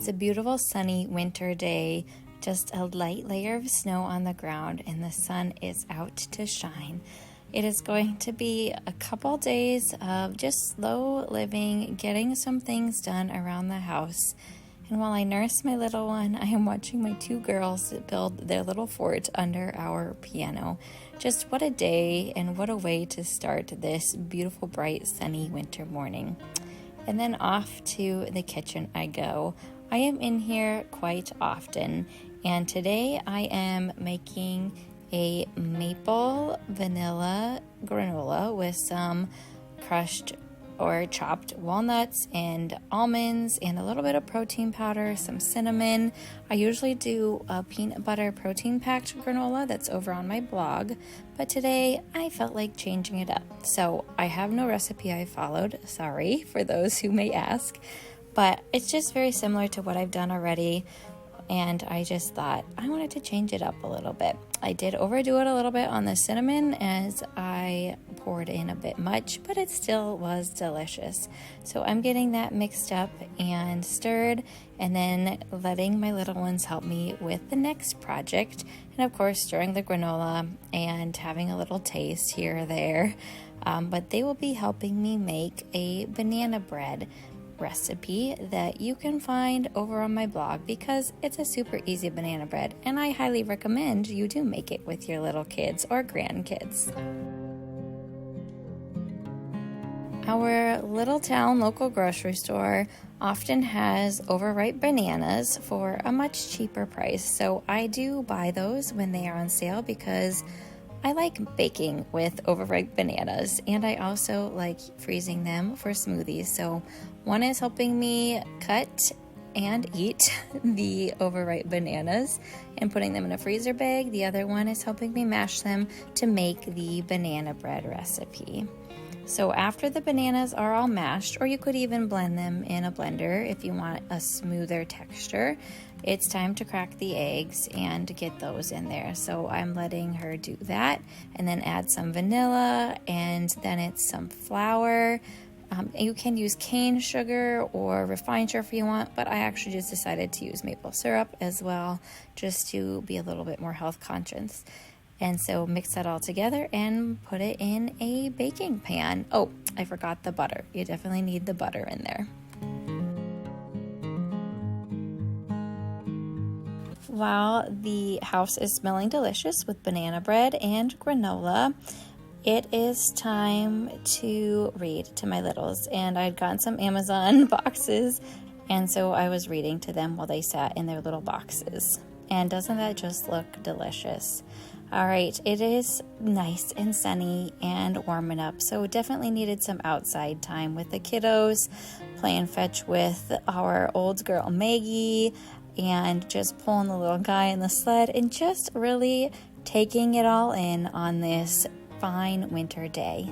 It's a beautiful sunny winter day, just a light layer of snow on the ground, and the sun is out to shine. It is going to be a couple days of just slow living, getting some things done around the house. And while I nurse my little one, I am watching my two girls build their little fort under our piano. Just what a day and what a way to start this beautiful, bright, sunny winter morning. And then off to the kitchen I go. I am in here quite often, and today I am making a maple vanilla granola with some crushed or chopped walnuts and almonds and a little bit of protein powder, some cinnamon. I usually do a peanut butter protein packed granola that's over on my blog, but today I felt like changing it up. So I have no recipe I followed, sorry for those who may ask, but it's just very similar to what I've done already. And I just thought I wanted to change it up a little bit. I did overdo it a little bit on the cinnamon as I poured in a bit much, but it still was delicious. So I'm getting that mixed up and stirred, and then letting my little ones help me with the next project. And of course, stirring the granola and having a little taste here or there. But they will be helping me make a banana bread recipe that you can find over on my blog, because it's a super easy banana bread, and I highly recommend you do make it with your little kids or grandkids. Our little town local grocery store often has overripe bananas for a much cheaper price, so I do buy those when they are on sale because I like baking with overripe bananas, and I also like freezing them for smoothies. So one is helping me cut and eat the overripe bananas and putting them in a freezer bag. The other one is helping me mash them to make the banana bread recipe. So after the bananas are all mashed, or you could even blend them in a blender if you want a smoother texture, it's time to crack the eggs and get those in there. So I'm letting her do that, and then add some vanilla, and then it's some flour. You can use cane sugar or refined sugar if you want, but I actually just decided to use maple syrup as well, just to be a little bit more health conscious. And so mix that all together and put it in a baking pan. Oh, I forgot the butter. You definitely need the butter in there. While the house is smelling delicious with banana bread and granola, it is time to read to my littles. And I'd gotten some Amazon boxes, and so I was reading to them while they sat in their little boxes. And doesn't that just look delicious? All right, it is nice and sunny and warming up, so definitely needed some outside time with the kiddos, playing fetch with our old girl Maggie, and just pulling the little guy in the sled, and just really taking it all in on this fine winter day.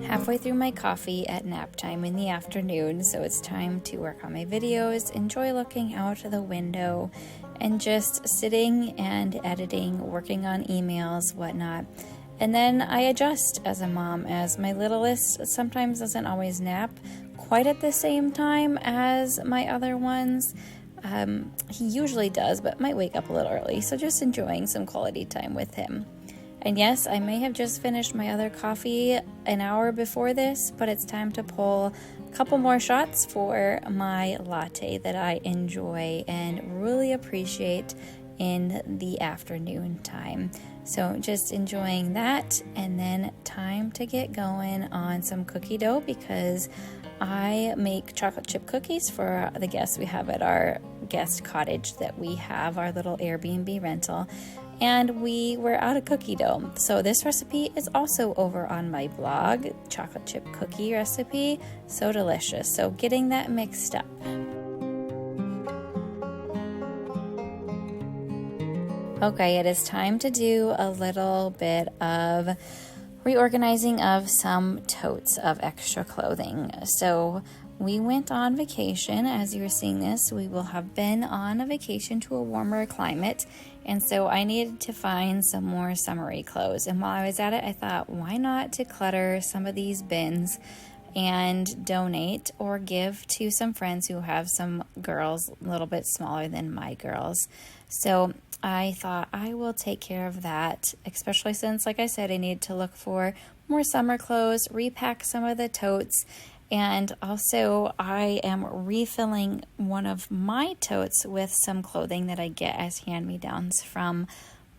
Halfway through my coffee at nap time in the afternoon, so it's time to work on my videos, enjoy looking out the window, and just sitting and editing, working on emails, whatnot. And then I adjust as a mom, as my littlest sometimes doesn't always nap quite at the same time as my other ones. He usually does, but might wake up a little early, so just enjoying some quality time with him. And yes, I may have just finished my other coffee an hour before this, but it's time to pull a couple more shots for my latte that I enjoy and really appreciate in the afternoon time. So just enjoying that, and then time to get going on some cookie dough, because I make chocolate chip cookies for the guests we have at our guest cottage that we have, our little Airbnb rental. And we were out of cookie dough. So this recipe is also over on my blog, chocolate chip cookie recipe. So delicious. So getting that mixed up. Okay, it is time to do a little bit of reorganizing of some totes of extra clothing. So we went on vacation. As you're seeing this, we will have been on a vacation to a warmer climate, and so I needed to find some more summery clothes. And while I was at it, I thought, why not declutter some of these bins and donate or give to some friends who have some girls a little bit smaller than my girls. So I thought I will take care of that, especially since, like I said, I need to look for more summer clothes, repack some of the totes, and also I am refilling one of my totes with some clothing that I get as hand-me-downs from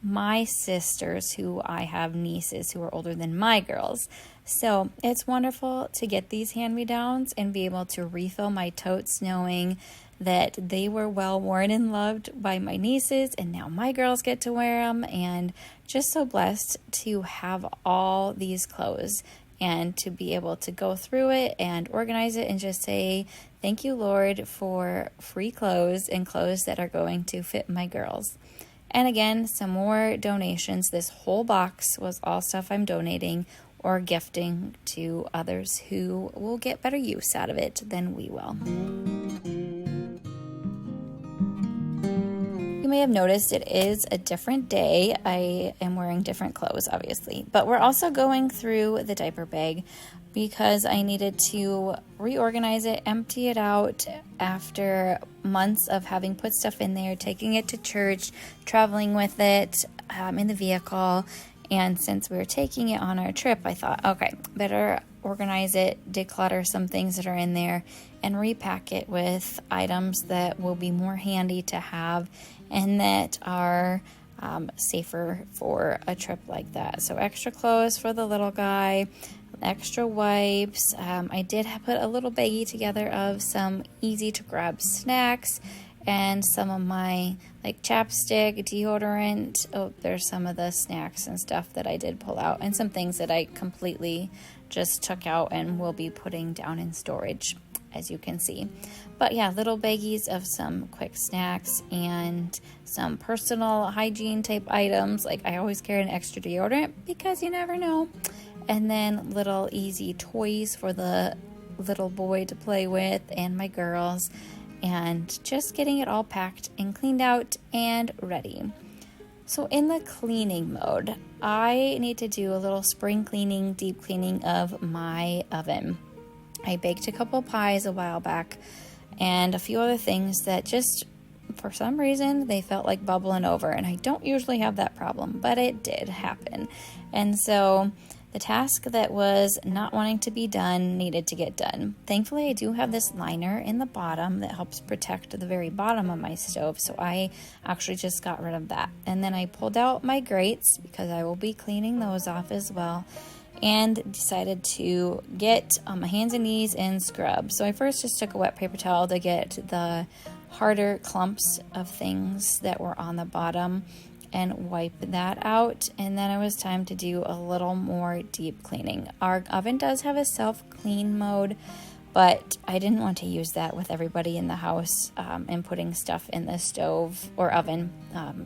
my sisters, who I have nieces who are older than my girls. So it's wonderful to get these hand-me-downs and be able to refill my totes knowing that they were well worn and loved by my nieces, and now my girls get to wear them, and just so blessed to have all these clothes and to be able to go through it and organize it and just say, thank you, Lord, for free clothes and clothes that are going to fit my girls. And again, some more donations. This whole box was all stuff I'm donating or gifting to others who will get better use out of it than we will. You may have noticed it is a different day. I am wearing different clothes, obviously, but we're also going through the diaper bag because I needed to reorganize it, empty it out after months of having put stuff in there, taking it to church, traveling with it in the vehicle. And since we were taking it on our trip, I thought, okay, better organize it, declutter some things that are in there, and repack it with items that will be more handy to have and that are safer for a trip like that. So extra clothes for the little guy, extra wipes. I did put a little baggie together of some easy to grab snacks and some of my like chapstick, deodorant. Oh, there's some of the snacks and stuff that I did pull out, and some things that I completely just took out and will be putting down in storage, as you can see. But yeah, little baggies of some quick snacks and some personal hygiene type items. Like I always carry an extra deodorant because you never know. And then little easy toys for the little boy to play with and my girls. And just getting it all packed and cleaned out and ready. So in the cleaning mode, I need to do a little spring cleaning, deep cleaning of my oven. I baked a couple pies a while back and a few other things that just, for some reason, they felt like bubbling over. And I don't usually have that problem, but it did happen. And so the task that was not wanting to be done needed to get done. Thankfully, I do have this liner in the bottom that helps protect the very bottom of my stove, so I actually just got rid of that. And then I pulled out my grates because I will be cleaning those off as well, and decided to get on my hands and knees and scrub. So I first just took a wet paper towel to get the harder clumps of things that were on the bottom and wipe that out, and then it was time to do a little more deep cleaning. Our oven does have a self-clean mode, but I didn't want to use that with everybody in the house and putting stuff in the stove or oven,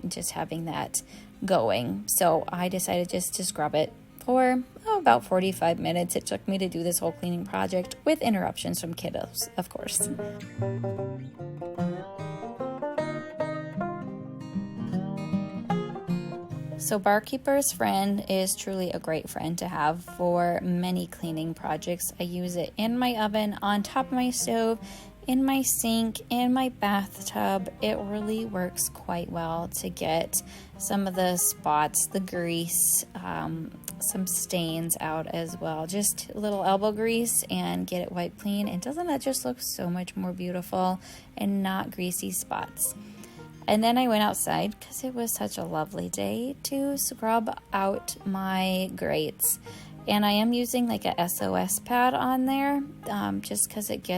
just having that going. So I decided just to scrub it for about 45 minutes. It took me to do this whole cleaning project with interruptions from kiddos, of course. So Barkeeper's Friend is truly a great friend to have for many cleaning projects. I use it in my oven, on top of my stove, in my sink, in my bathtub. It really works quite well to get some of the spots, the grease, some stains out as well. Just a little elbow grease and get it wiped clean. And doesn't that just look so much more beautiful and not greasy spots? And then I went outside because it was such a lovely day to scrub out my grates. And I am using like a SOS pad on there just because it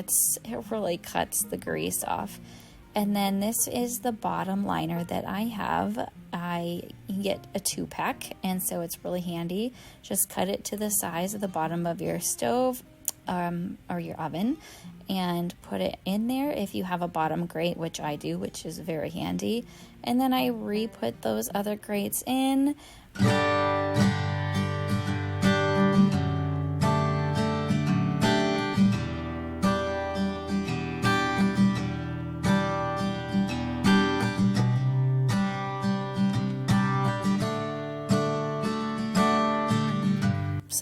really cuts the grease off. And then this is the bottom liner that I have. I get a 2-pack, and so it's really handy. Just cut it to the size of the bottom of your stove or your oven and put it in there if you have a bottom grate, which I do, which is very handy. And then I re-put those other grates in.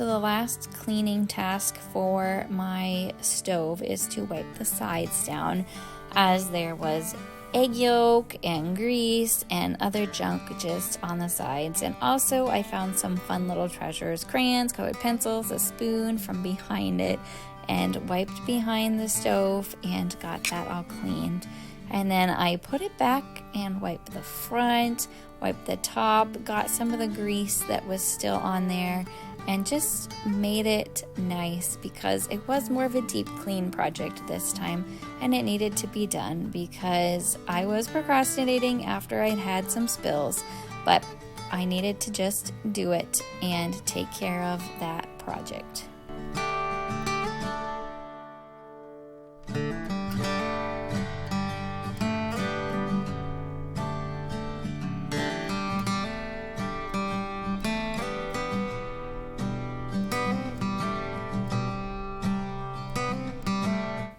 So the last cleaning task for my stove is to wipe the sides down, as there was egg yolk and grease and other junk just on the sides. And also I found some fun little treasures, crayons, colored pencils, a spoon from behind it, and wiped behind the stove and got that all cleaned. And then I put it back and wiped the front, wiped the top, got some of the grease that was still on there, and just made it nice because it was more of a deep clean project this time, and it needed to be done because I was procrastinating after I'd had some spills, but I needed to just do it and take care of that project.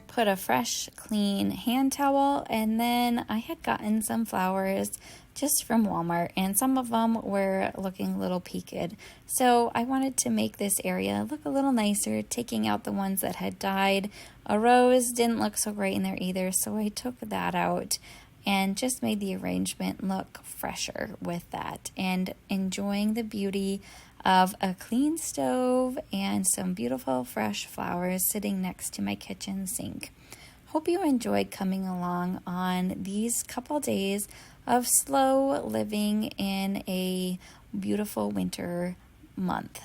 Put a fresh, clean hand towel, and then I had gotten some flowers just from Walmart, and some of them were looking a little peaked. So I wanted to make this area look a little nicer, taking out the ones that had died. A rose didn't look so great in there either, so I took that out and just made the arrangement look fresher with that, and enjoying the beauty of a clean stove and some beautiful fresh flowers sitting next to my kitchen sink. Hope you enjoyed coming along on these couple days of slow living in a beautiful winter month.